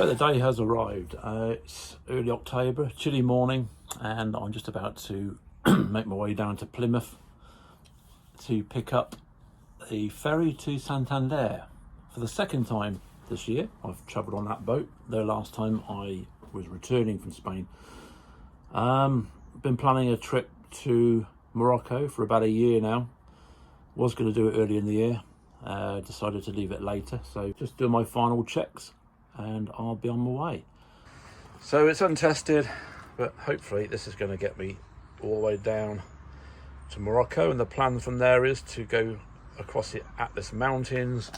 the day has arrived. It's early October, chilly morning, and I'm just about to make my way down to Plymouth to pick up the ferry to Santander. For the second time this year, I've travelled on that boat. The last time I was returning from Spain. Been planning a trip to Morocco for about a year now. Was going to do it early in the year, decided to leave it later. So just doing my final checks and I'll be on my way. So it's untested, but hopefully this is going to get me all the way down to Morocco, and the plan from there is to go across the Atlas Mountains,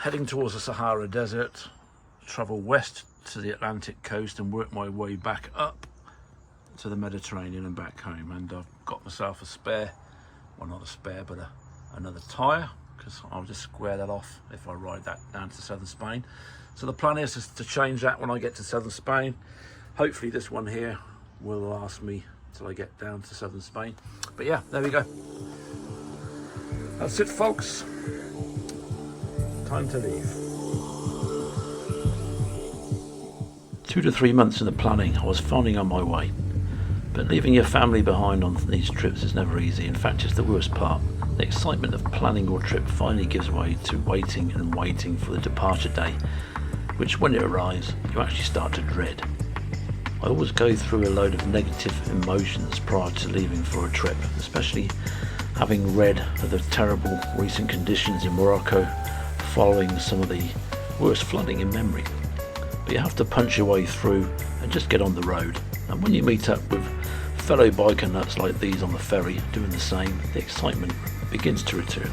heading towards the Sahara Desert, travel west to the Atlantic coast and work my way back up to the Mediterranean and back home. And I've got myself a spare, well not a spare, but another tyre, because I'll just square that off if I ride that down to southern Spain. So the plan is to change that when I get to southern Spain. Hopefully this one here will last me till I get down to southern Spain. But yeah, there we go. That's it, folks. Time to leave. 2 to 3 months in the planning, I was finally on my way. But leaving your family behind on these trips is never easy. In fact, it's the worst part. The excitement of planning your trip finally gives way to waiting and waiting for the departure day, which when it arrives, you actually start to dread. I always go through a load of negative emotions prior to leaving for a trip, especially having read of the terrible recent conditions in Morocco following some of the worst flooding in memory. But you have to punch your way through and just get on the road. And when you meet up with fellow biker nuts like these on the ferry doing the same, the excitement begins to return.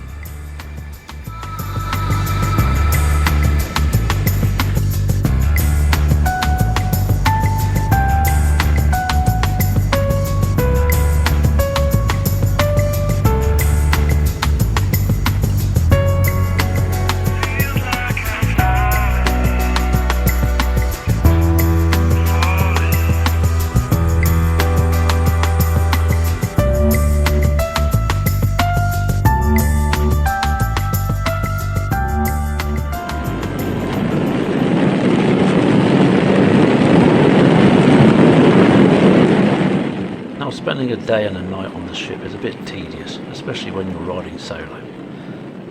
Spending a day and a night on the ship is a bit tedious, especially when you're riding solo.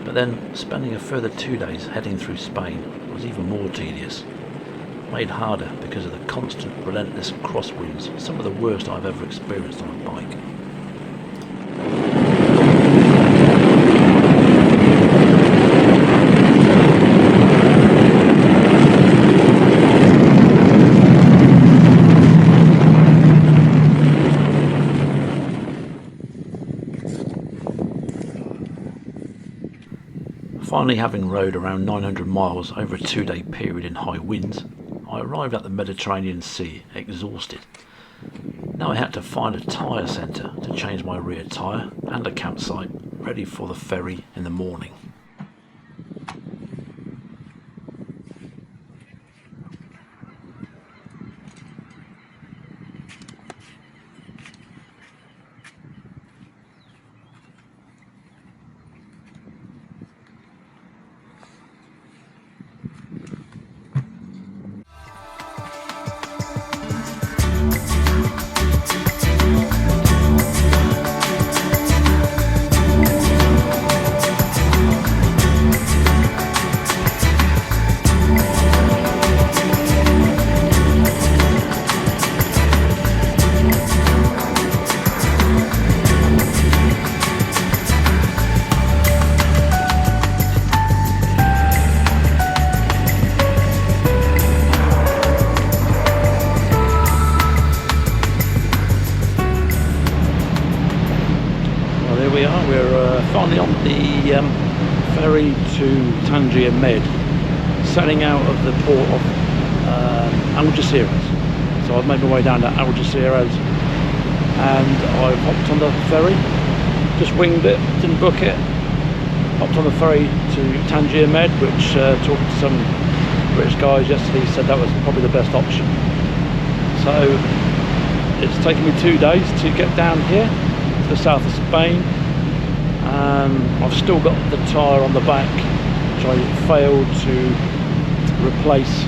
But then spending a further 2 days heading through Spain was even more tedious, made harder because of the constant relentless crosswinds, some of the worst I've ever experienced on a bike. Finally, having rode around 900 miles over a 2-day period in high winds, I arrived at the Mediterranean Sea exhausted. Now I had to find a tyre centre to change my rear tyre and a campsite ready for the ferry in the morning. We're finally on the ferry to Tangier Med, setting out of the port of Algeciras. So I've made my way down to Algeciras and I've hopped on the ferry, just winged it, didn't book it, hopped on the ferry to Tangier Med, which talked to some British guys yesterday, said that was probably the best option. So it's taken me 2 days to get down here to the south of Spain. I've still got the tyre on the back, which I failed to replace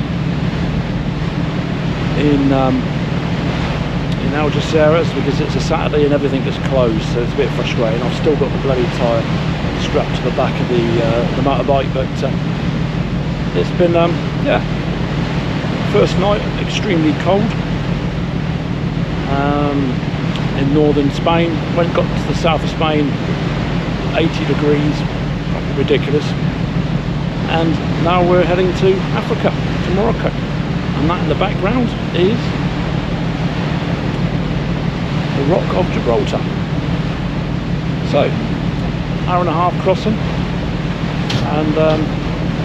in Algeciras because it's a Saturday and everything is closed, so it's a bit frustrating. I've still got the bloody tyre strapped to the back of the motorbike, but it's been yeah, first night extremely cold in northern Spain. Got to the south of Spain, 80 degrees, ridiculous. And now we're heading to Africa, to Morocco, and that in the background is the Rock of Gibraltar. So, hour and a half crossing, and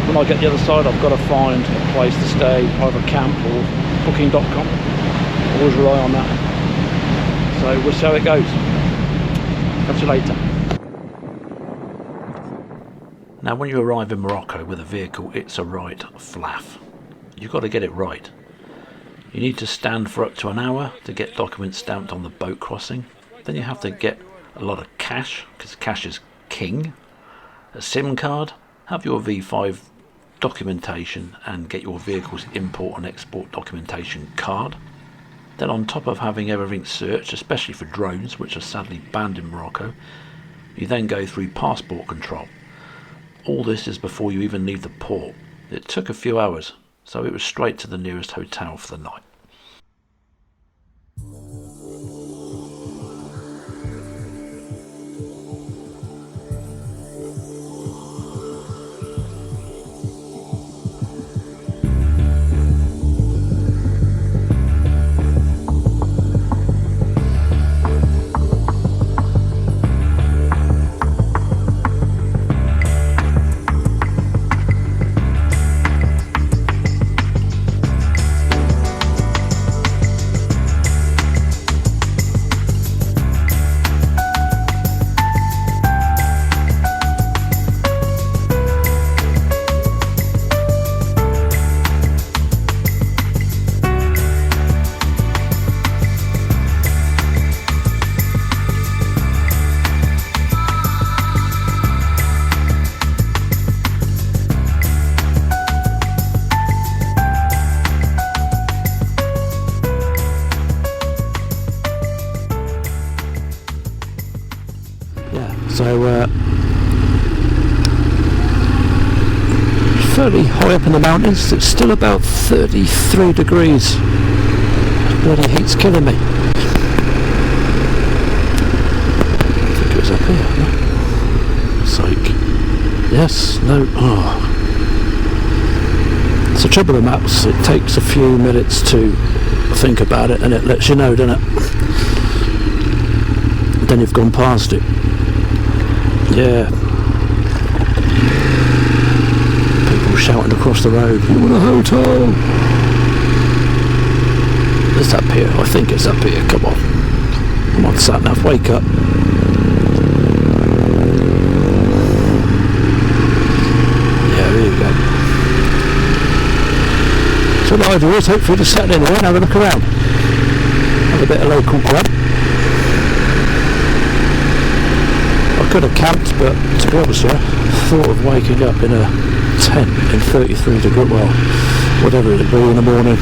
when I get the other side I've got to find a place to stay, either camp or booking.com. Always rely on that. So we'll see how it goes. Catch you later. Now when you arrive in Morocco with a vehicle, it's a right flaff. You've got to get it right. You need to stand for up to an hour to get documents stamped on the boat crossing. Then you have to get a lot of cash, because cash is king. A SIM card, have your V5 documentation and get your vehicle's import and export documentation card. Then on top of having everything searched, especially for drones, which are sadly banned in Morocco, you then go through passport control. All this is before you even leave the port. It took a few hours, so it was straight to the nearest hotel for the night. So fairly high up in the mountains. It's still about 33 degrees. Bloody heat's killing me. I think it was up here. No? It's like, yes, no, oh. It's the trouble with maps. It takes a few minutes to think about it, and it lets you know, doesn't it? Then you've gone past it. Yeah. People shouting across the road, "You want a hotel?" It's up here. I think it's up here. Come on. Come on, sat nav, wake up. Yeah, there you go. So what I do is hopefully just sit in there and have a look around. Have a bit of local grub. I could have camped, but to be honest with you, I thought of waking up in a tent in 33 degrees, well, whatever it'd be in the morning.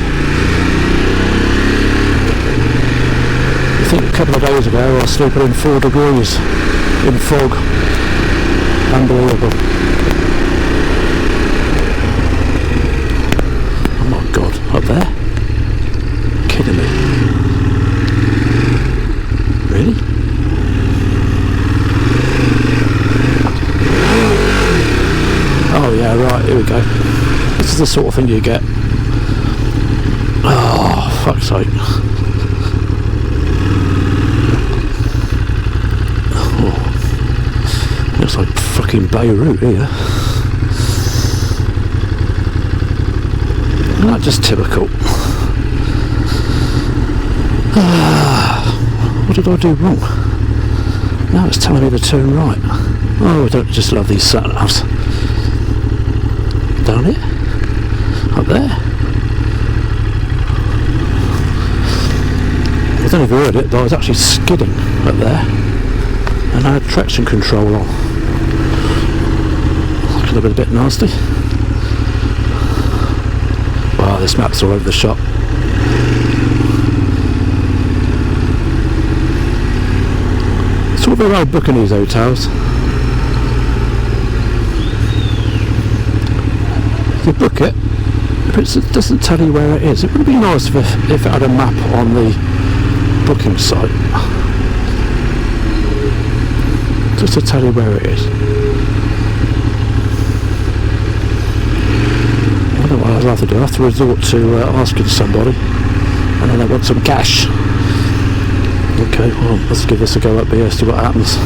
I think a couple of days ago I was sleeping in 4 degrees in fog. Unbelievable. Oh my god, up there? Kidding me. Really? Oh yeah, right, here we go. This is the sort of thing you get. Oh, fuck's sake. Oh. Looks like fucking Beirut here. Not just typical. What did I do wrong? Now it's telling me to turn right. Oh, I don't just love these sat-navs. Down here? Up there? I don't know if you heard it, but I was actually skidding up there and I had traction control on. Could have been a bit nasty. Wow, this map's all over the shop. not very well booking these hotels. You book it, but it doesn't tell you where it is. It would be nice if it had a map on the booking site, just to tell you where it is. I don't know what I'll have to do. I have to resort to asking somebody, and then I want some cash. Okay, well, let's give this a go up here, see what happens.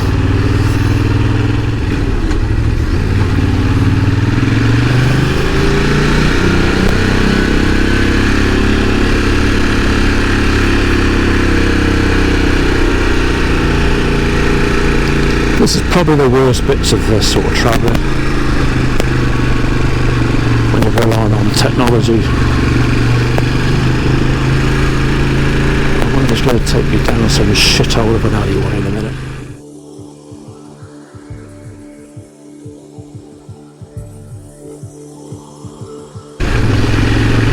This is probably the worst bits of this sort of travelling, when you're relying on technology. I'm just going to take me down some shithole of an alleyway in a minute.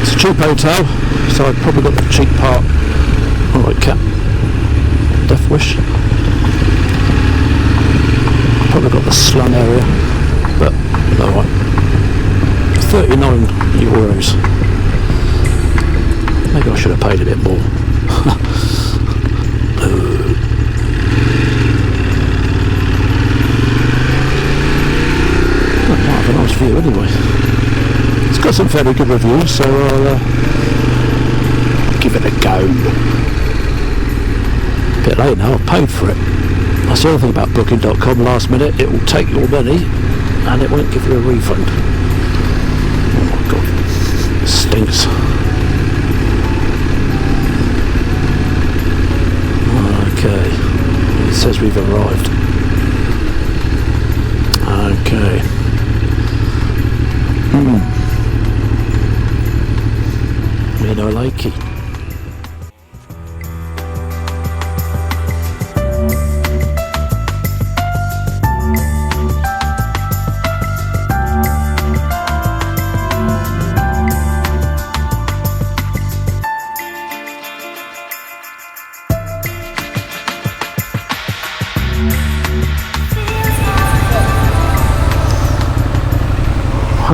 It's a cheap hotel, so I've probably got the cheap part. Alright, cat. Death Wish. Probably got the slum area, but alright. 39 euros. Maybe I should have paid a bit more. Might have a nice view anyway. It's got some fairly good reviews, so I'll give it a go. A bit late now, I've paid for it. That's the other thing about booking.com, last minute, it will take your money and it won't give you a refund. Oh my god, it stinks. Okay, it says we've arrived. Okay. Me no likey.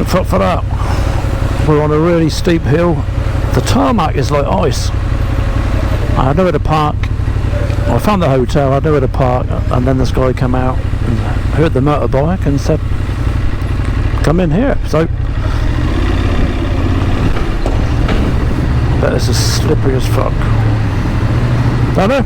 For that, we're on a really steep hill. The tarmac is like ice. I had nowhere to park. I found the hotel, I had nowhere to park, and then this guy came out and heard the motorbike and said, come in here. So, but this is slippery as fuck. Don't know?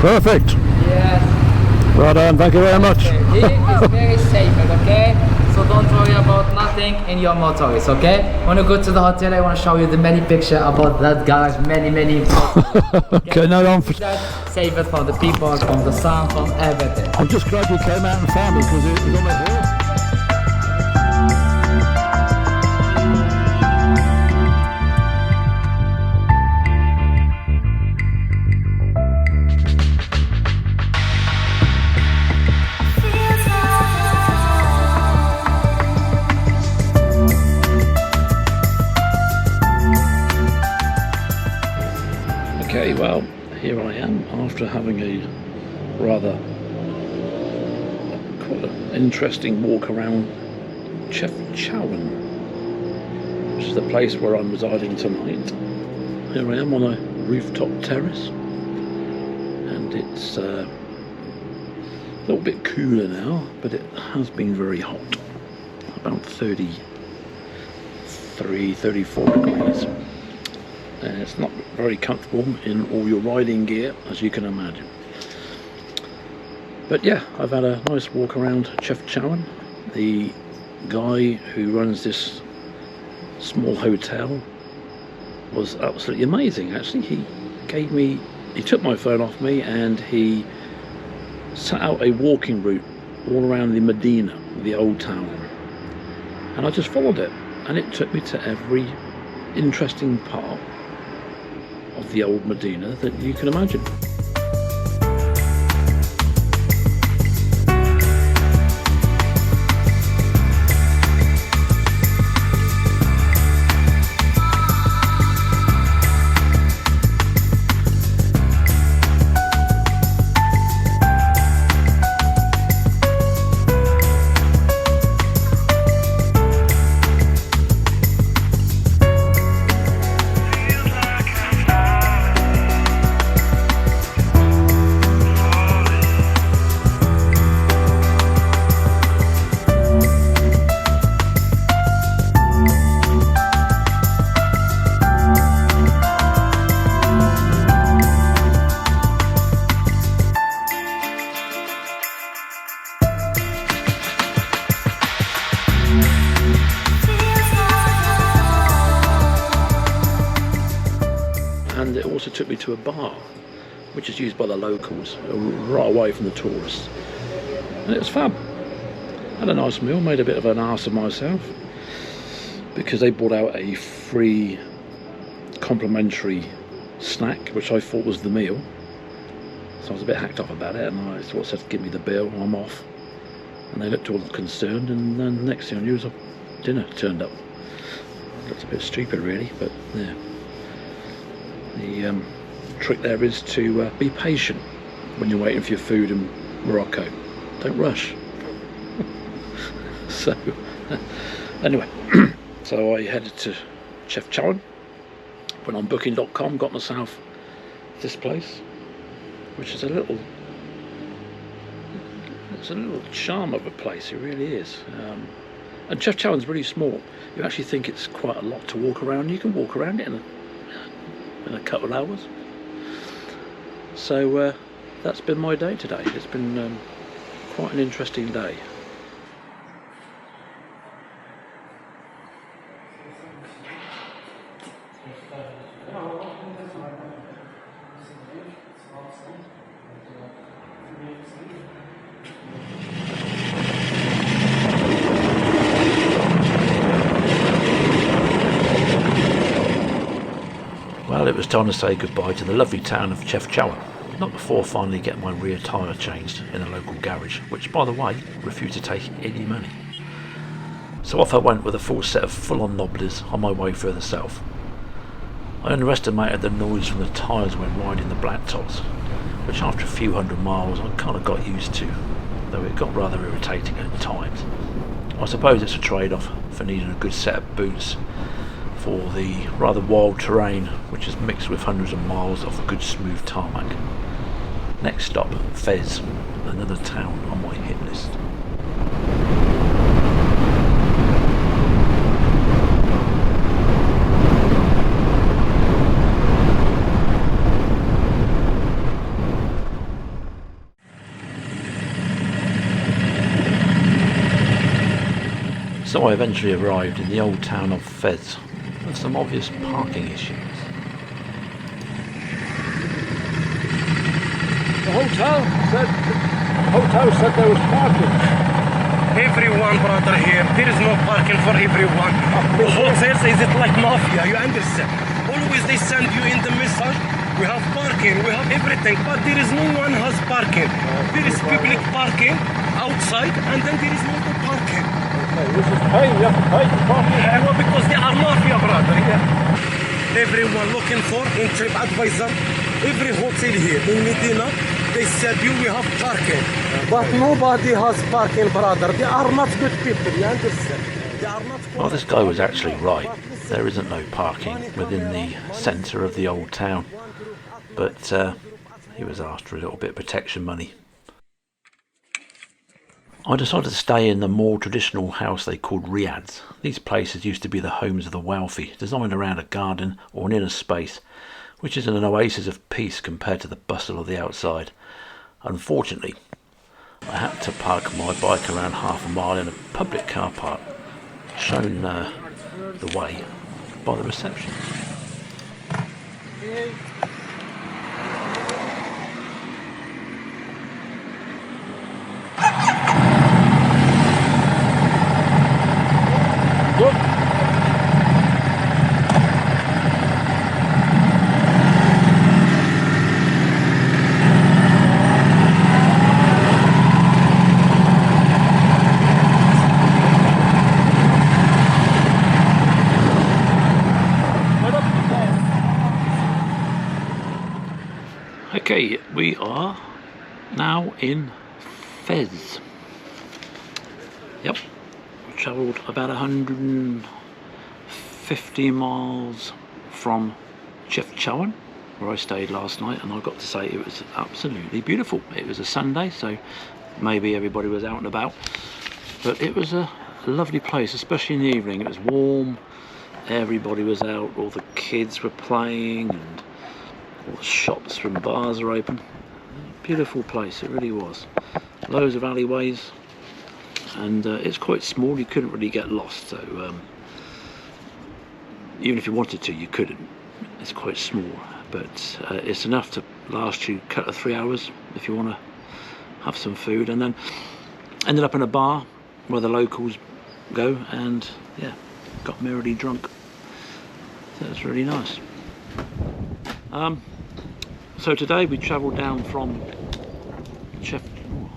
Perfect. Yes. Well done, thank you very much. Okay. Here is very safe, okay? So don't worry about nothing in your motorist, okay? When you go to the hotel, I want to show you the many pictures about that guy's many Okay, no, I'm save it from the people, from the sun, from everything. I'm just glad you came out and found me because it was on the hill. Okay, well, here I am after having a rather quite an interesting walk around Chefchaouen, which is the place where I'm residing tonight. Here I am on a rooftop terrace, and it's a little bit cooler now, but it has been very hot, about 33, 34 degrees. It's not very comfortable in all your riding gear, as you can imagine. But yeah, I've had a nice walk around Chefchaouen. The guy who runs this small hotel was absolutely amazing. Actually, he took my phone off me and he set out a walking route all around the Medina, the old town. And I just followed it, and it took me to every interesting part of the old Medina that you can imagine. took me to a bar, which is used by the locals, right away from the tourists. And it was fun. Had a nice meal, made a bit of an arse of myself, because they brought out a free complimentary snack, which I thought was the meal. So I was a bit hacked off about it, and I sort of said, give me the bill, I'm off. And they looked all concerned, and then next thing I knew, dinner turned up. Looked a bit stupid really, but yeah. The trick there is to be patient when you're waiting for your food in Morocco. Don't rush. So, anyway, so I headed to Chefchaouen, went on booking.com, got myself this place, which is it's a little charm of a place, it really is. And Chefchaouen's really small. You actually think it's quite a lot to walk around. You can walk around it in a couple of hours. So that's been my day today. It's been quite an interesting day. Well, it was time to say goodbye to the lovely town of Chefchaouen, not before finally getting my rear tyre changed in a local garage, which, by the way, refused to take any money. So off I went with a full set of full-on nobblers on my way further south. I underestimated the noise from the tyres when riding the blacktops, which after a few hundred miles I kind of got used to, though it got rather irritating at times. I suppose it's a trade-off for needing a good set of boots for the rather wild terrain, which is mixed with hundreds of miles of good smooth tarmac. Next stop, Fez, another town on my hit list. So I eventually arrived in the old town of Fez, with some obvious parking issues. The hotel said there was parking. Everyone, brother, here. There is no parking for everyone. The hotels is it like mafia, you understand? Always they send you in the message, we have parking, we have everything, but there is no one has parking. There is public parking outside, and then there is no parking. This is pay, you have to pay for parking. Well, because they are mafia, brother, yeah. Everyone looking for in TripAdvisor, every hotel here in Medina, they said we have parking. But nobody has parking, brother. They are not good people, you understand? They are not. Well, this guy was actually right. There isn't no parking within the centre of the old town. But he was after a little bit of protection money. I decided to stay in the more traditional house they called riads. These places used to be the homes of the wealthy, designed around a garden or an inner space, which is an oasis of peace compared to the bustle of the outside. Unfortunately, I had to park my bike around half a mile in a public car park, shown the way by the reception. Okay, we are now in Fez. Yep, we travelled about 150 miles from Chefchaouen, where I stayed last night, and I've got to say it was absolutely beautiful. It was a Sunday, so maybe everybody was out and about, but it was a lovely place, especially in the evening. It was warm, everybody was out, all the kids were playing, and all the shops and bars are open. Beautiful place, it really was. Loads of alleyways, and it's quite small. You couldn't really get lost, so even if you wanted to, you couldn't. It's quite small, but it's enough to last you a couple of 3 hours if you want to have some food. And then ended up in a bar where the locals go, and yeah, got merrily drunk. So it's really nice. So today we travelled down from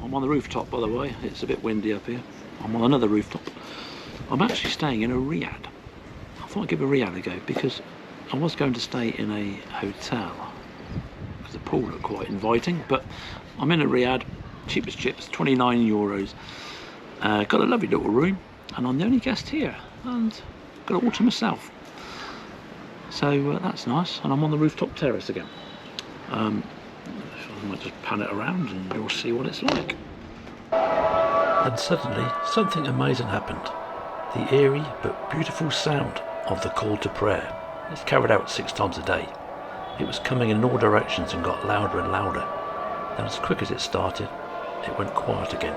I'm on the rooftop, by the way. It's a bit windy up here. I'm on another rooftop. I'm actually staying in a riad. I thought I'd give a riad a go because I was going to stay in a hotel because the pool looked quite inviting, but I'm in a riad, cheap as chips, 29 euros. Got a lovely little room, and I'm the only guest here, and got it all to myself. So that's nice, and I'm on the rooftop terrace again. I might just pan it around and you'll see what it's like. And suddenly something amazing happened. The eerie but beautiful sound of the call to prayer. It's carried out 6 times a day. It was coming in all directions and got louder and louder. Then as quick as it started, it went quiet again.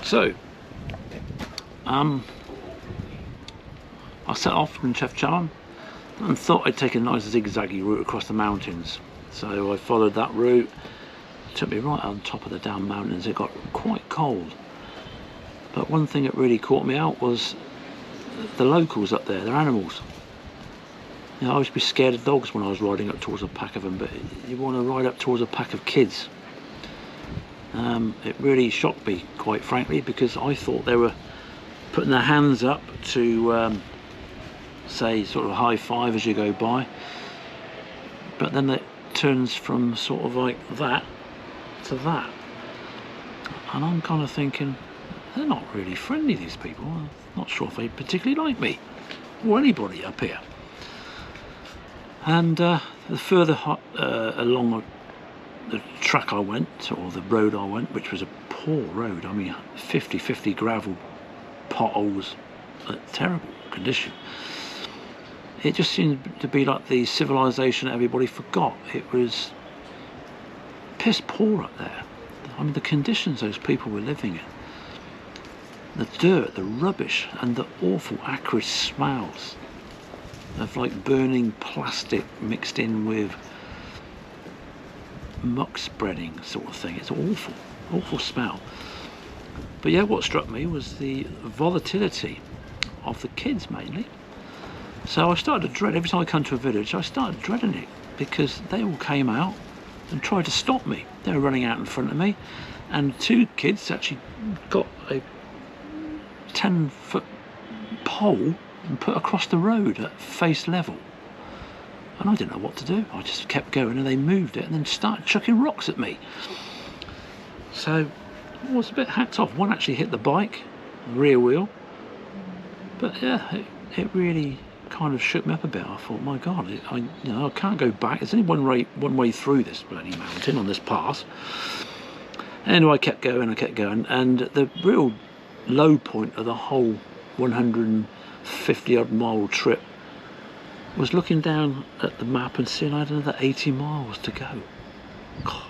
So, I set off from Chefchaouen and thought I'd take a nice zigzaggy route across the mountains. So I followed that route. It took me right on top of the damn mountains. It got quite cold. But one thing that really caught me out was the locals up there, their animals. You know, I used to be scared of dogs when I was riding up towards a pack of them, but you want to ride up towards a pack of kids. It really shocked me, quite frankly, because I thought they were putting their hands up to say sort of a high five as you go by, but then it turns from sort of like that to that, and I'm kind of thinking they're not really friendly, these people. I'm not sure if they particularly like me or anybody up here. And the further along the track I went, or the road I went, which was a poor road, I mean 50-50 gravel, potholes, terrible condition. It just seemed to be like the civilization everybody forgot. It was piss poor up there. I mean, the conditions those people were living in, the dirt, the rubbish, and the awful acrid smells of like burning plastic mixed in with muck spreading sort of thing. It's awful, awful smell. But yeah, what struck me was the volatility of the kids mainly. So I started to dread, every time I come to a village, I started dreading it, because they all came out and tried to stop me. They were running out in front of me, and 2 kids actually got a 10-foot pole and put across the road at face level. And I didn't know what to do. I just kept going, and they moved it and then started chucking rocks at me. So I was a bit hacked off. One actually hit the bike, the rear wheel. But yeah, it really kind of shook me up a bit. I thought, my God, I can't go back. There's only one way through this bloody mountain on this pass. Anyway, I kept going, and the real low point of the whole 150 odd mile trip was looking down at the map and seeing I had another 80 miles to go. God.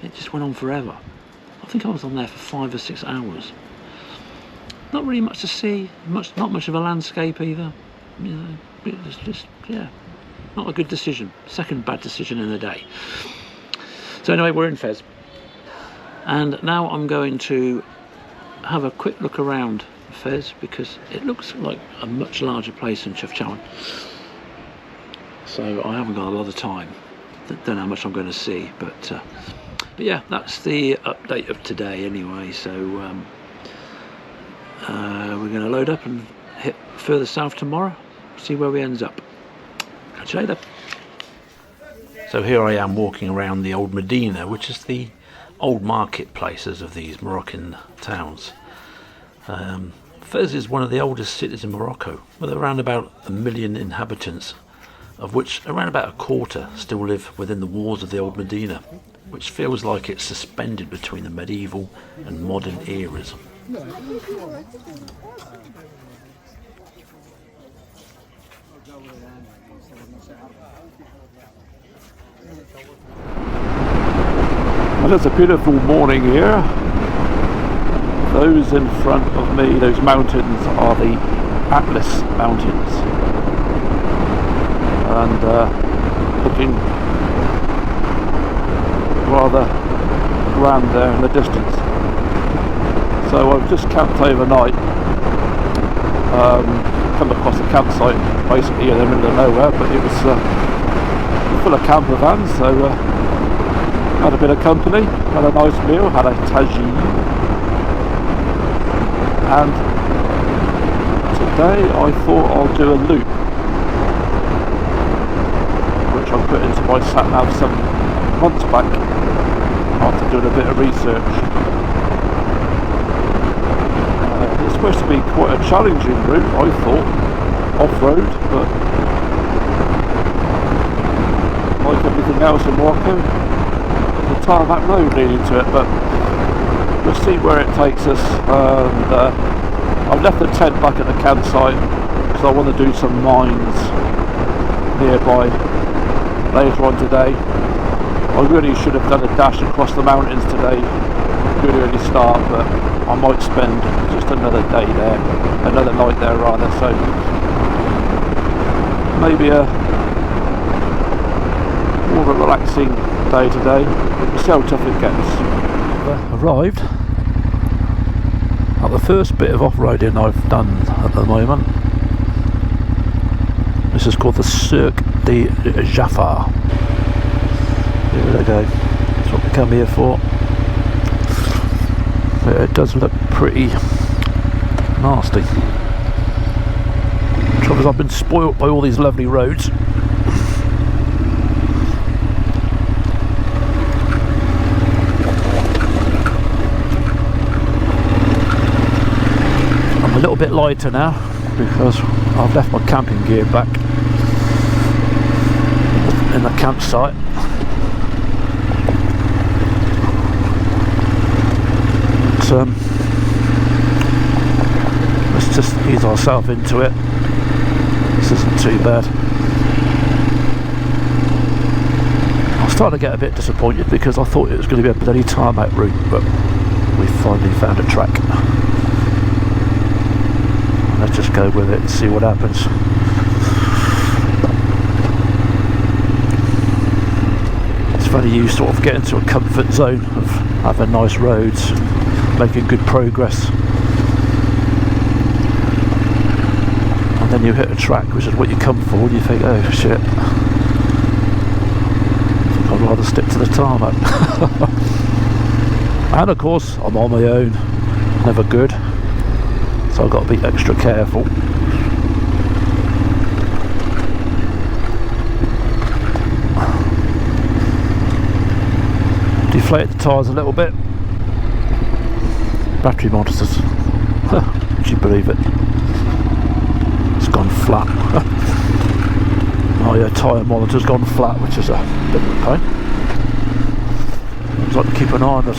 It just went on forever. I think I was on there for 5 or 6 hours. Not really much to see, not much of a landscape either. You know, it was just, yeah, not a good decision. Second bad decision in the day. So anyway, we're in Fez, and now I'm going to have a quick look around Fez, because it looks like a much larger place than Chefchaouen. So I haven't got a lot of time. Don't know how much I'm going to see, but yeah, that's the update of today anyway. So we're going to load up and hit further south tomorrow, see where we ends up. Catch you later. So here I am walking around the old Medina, which is the old marketplaces of these Moroccan towns. Fez is one of the oldest cities in Morocco, with around about 1 million inhabitants, of which around about a quarter still live within the walls of the old Medina, which feels like it's suspended between the medieval and modern eras. Well, it's a beautiful morning here. Those in front of me, those mountains, are the Atlas Mountains, and looking rather grand there in the distance. So I've just camped overnight, come across a campsite basically in the middle of nowhere, but it was full of camper vans, so had a bit of company, had a nice meal, had a tagine, and today I thought I'll do a loop, which I put into my sat-nav some months back after doing a bit of research. It's supposed to be quite a challenging route, I thought, off-road, but like everything else in Morocco, the tarmac road leading to it, but we'll see where it takes us. And I've left the tent back at the campsite because I want to do some mines nearby later on today. I really should have done a dash across the mountains today, good early start, but I might spend just another day there, another night there rather, so maybe a more of a relaxing day today. We'll see how tough it gets. Arrived at the first bit of off-roading I've done at the moment. This is called the Cirque de Jaffa. Here we go, that's what we come here for. But it does look pretty nasty. The trouble is I've been spoilt by all these lovely roads. I'm a little bit lighter now because I've left my camping gear back in the campsite. Let's just ease ourselves into it. This isn't too bad. I was starting to get a bit disappointed because I thought it was going to be a bloody tarmac route, but we finally found a track. Let's just go with it and see what happens. It's funny, you sort of get into a comfort zone of having nice roads, making good progress, and then you hit a track which is what you come for and you think, oh shit, I think I'd rather stick to the tarmac. And of course I'm on my own, never good, so I've got to be extra careful. Deflate the tyres a little bit. Battery monitors, would you believe it? It's gone flat. Oh yeah, tyre monitor's gone flat, which is a bit of a pain. I'd like to keep an eye on the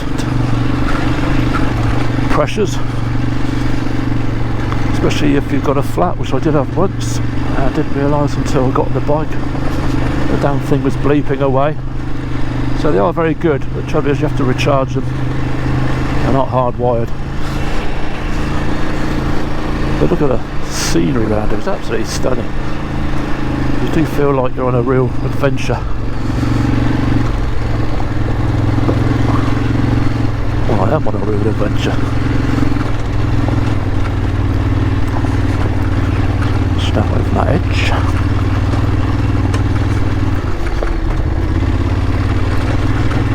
pressures, especially if you've got a flat, which I did have once. I didn't realise until I got on the bike the damn thing was bleeping away. So they are very good, but the trouble is you have to recharge them. They're not hardwired. But look at the scenery around it, it's absolutely stunning. You do feel like you're on a real adventure. Well, I am on a real adventure. Stand away from that edge.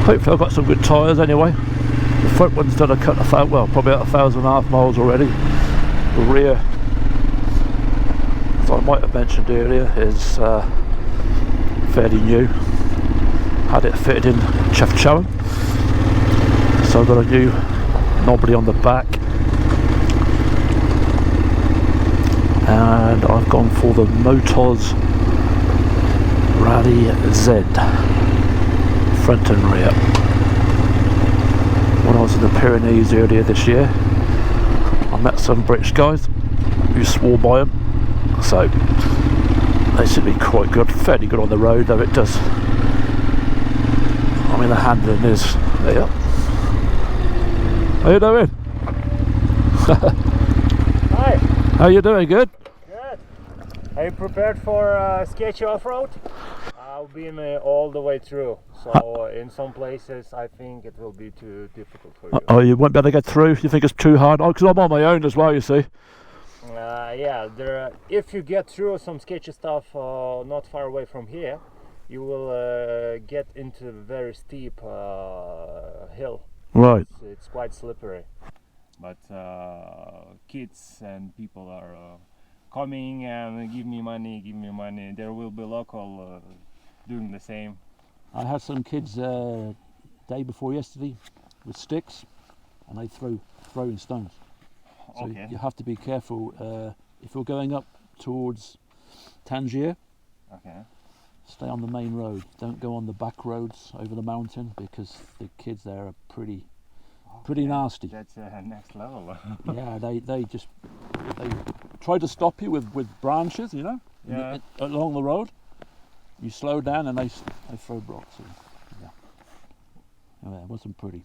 Hopefully I've got some good tyres anyway. The front one's done a cut of, well, probably about 1,500 miles already. The rear, as I might have mentioned earlier, is fairly new. Had it fitted in Chefchaouen, so I've got a new knobbly on the back, and I've gone for the Motos Rally Z, front and rear. When I was in the Pyrenees earlier this year, I met some British guys who swore by them, so they seem to be quite good, fairly good on the road, though it does. I mean, the handling is. There you are. How you doing? Hi. How you doing? Good? Good. Are you prepared for sketchy off-road? I've been all the way through, so in some places I think it will be too difficult for you. Oh, you won't be able to get through? You think it's too hard? Oh, because I'm on my own as well, you see. Yeah, if you get through some sketchy stuff not far away from here, you will get into a very steep hill. Right. It's quite slippery. But kids and people are coming and give me money. There will be local doing the same. I had some kids day before yesterday with sticks, and they throwing stones. So Okay. you have to be careful if you're going up towards Tangier. Okay. Stay on the main road. Don't go on the back roads over the mountain, because the kids there are pretty nasty. That's next level. Yeah, they try to stop you with branches, you know, Yeah. along the road. You slow down and they throw rocks. Yeah. Anyway, it wasn't pretty.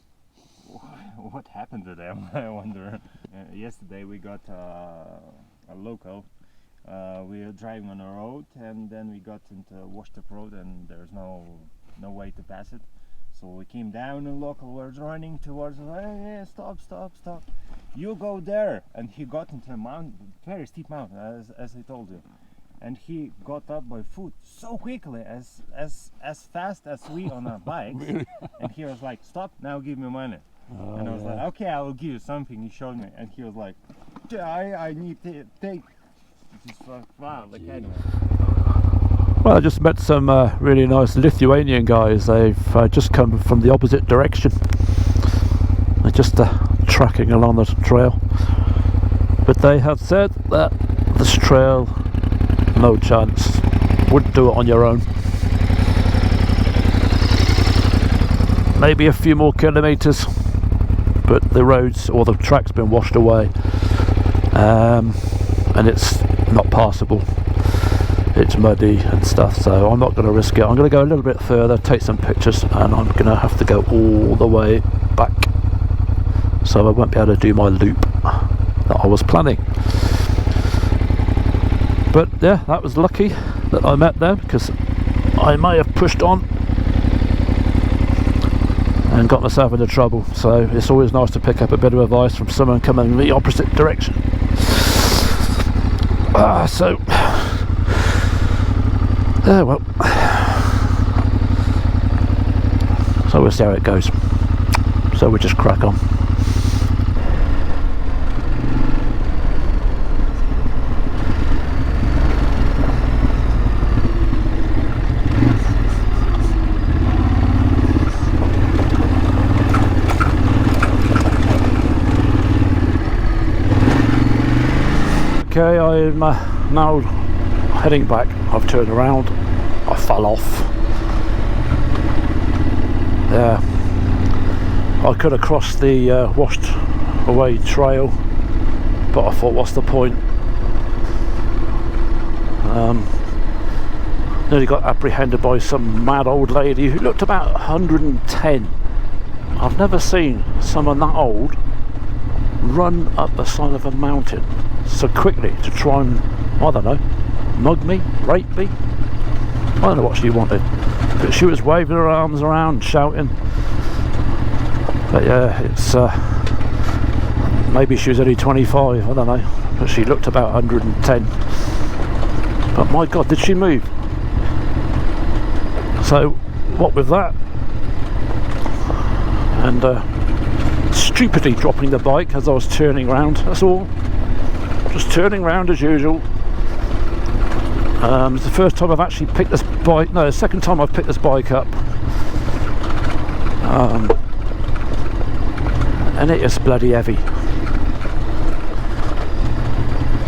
What happened to them? I wonder. Yesterday we got a local. We were driving on a road, and then we got into a washed up road, and there's no way to pass it. So we came down, and local was running towards us. Hey, stop! You go there! And he got into a mountain, very steep mountain, as I told you. And he got up by foot so quickly, as fast as we on our bikes. And he was like, "Stop! Now give me money." And I was like, "Okay, I will give you something." He showed me, and he was like, I need to take. Just wow, like anyway. Well, I just met some really nice Lithuanian guys. They've just come from the opposite direction. They're just tracking along the trail. But they have said that this trail, no chance, wouldn't do it on your own. Maybe a few more kilometres, but the roads or the track's been washed away, and it's not passable. It's muddy and stuff, so I'm not going to risk it. I'm going to go a little bit further, take some pictures, and I'm going to have to go all the way back, so I won't be able to do my loop that I was planning. But yeah, that was lucky that I met them, because I may have pushed on and got myself into trouble. So it's always nice to pick up a bit of advice from someone coming in the opposite direction. So well, so we'll see how it goes. So we'll just crack on. Okay, I'm now heading back. I've turned around. I fell off. Yeah, I could have crossed the washed away trail, but I thought, what's the point? Nearly got apprehended by some mad old lady who looked about 110. I've never seen someone that old run up the side of a mountain so quickly to try and, I don't know, mug me, rape me. I don't know what she wanted, but she was waving her arms around, shouting. But yeah, it's maybe she was only 25, I don't know, but she looked about 110. But my God, did she move? So what with that, and stupidly dropping the bike as I was turning around, that's all. Just turning around as usual. It's the first time I've actually picked this bike, no, the second time I've picked this bike up, and it is bloody heavy.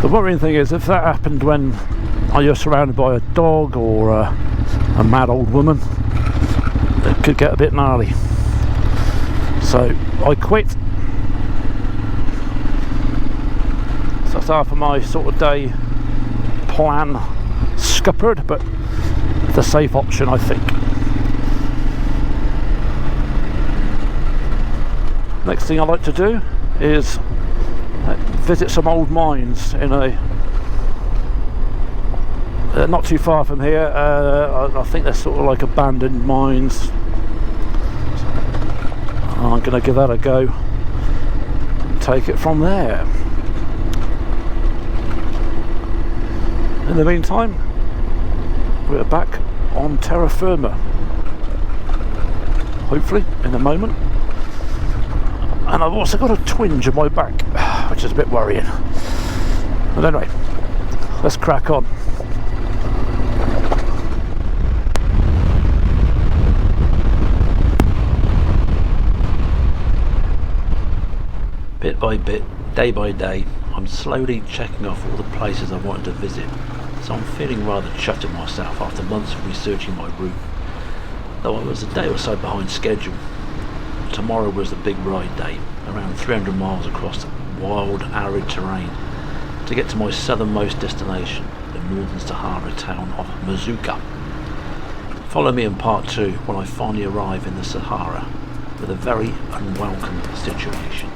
The worrying thing is, if that happened when you're surrounded by a dog or a mad old woman, it could get a bit gnarly. So I quit. So that's half of my sort of day plan scuppered, but the safe option, I think. Next thing I like to do is visit some old mines in a not too far from here. I think they're sort of like abandoned mines. I'm going to give that a go and take it from there. In the meantime, we're back on terra firma, hopefully in a moment. And I've also got a twinge in my back, which is a bit worrying. But anyway, let's crack on. Bit by bit, day by day, I'm slowly checking off all the places I wanted to visit, so I'm feeling rather chuffed at myself after months of researching my route. Though I was a day or so behind schedule. Tomorrow was the big ride day, around 300 miles across wild, arid terrain, to get to my southernmost destination, the northern Sahara town of Mazuka. Follow me in part 2 when I finally arrive in the Sahara, with a very unwelcome situation.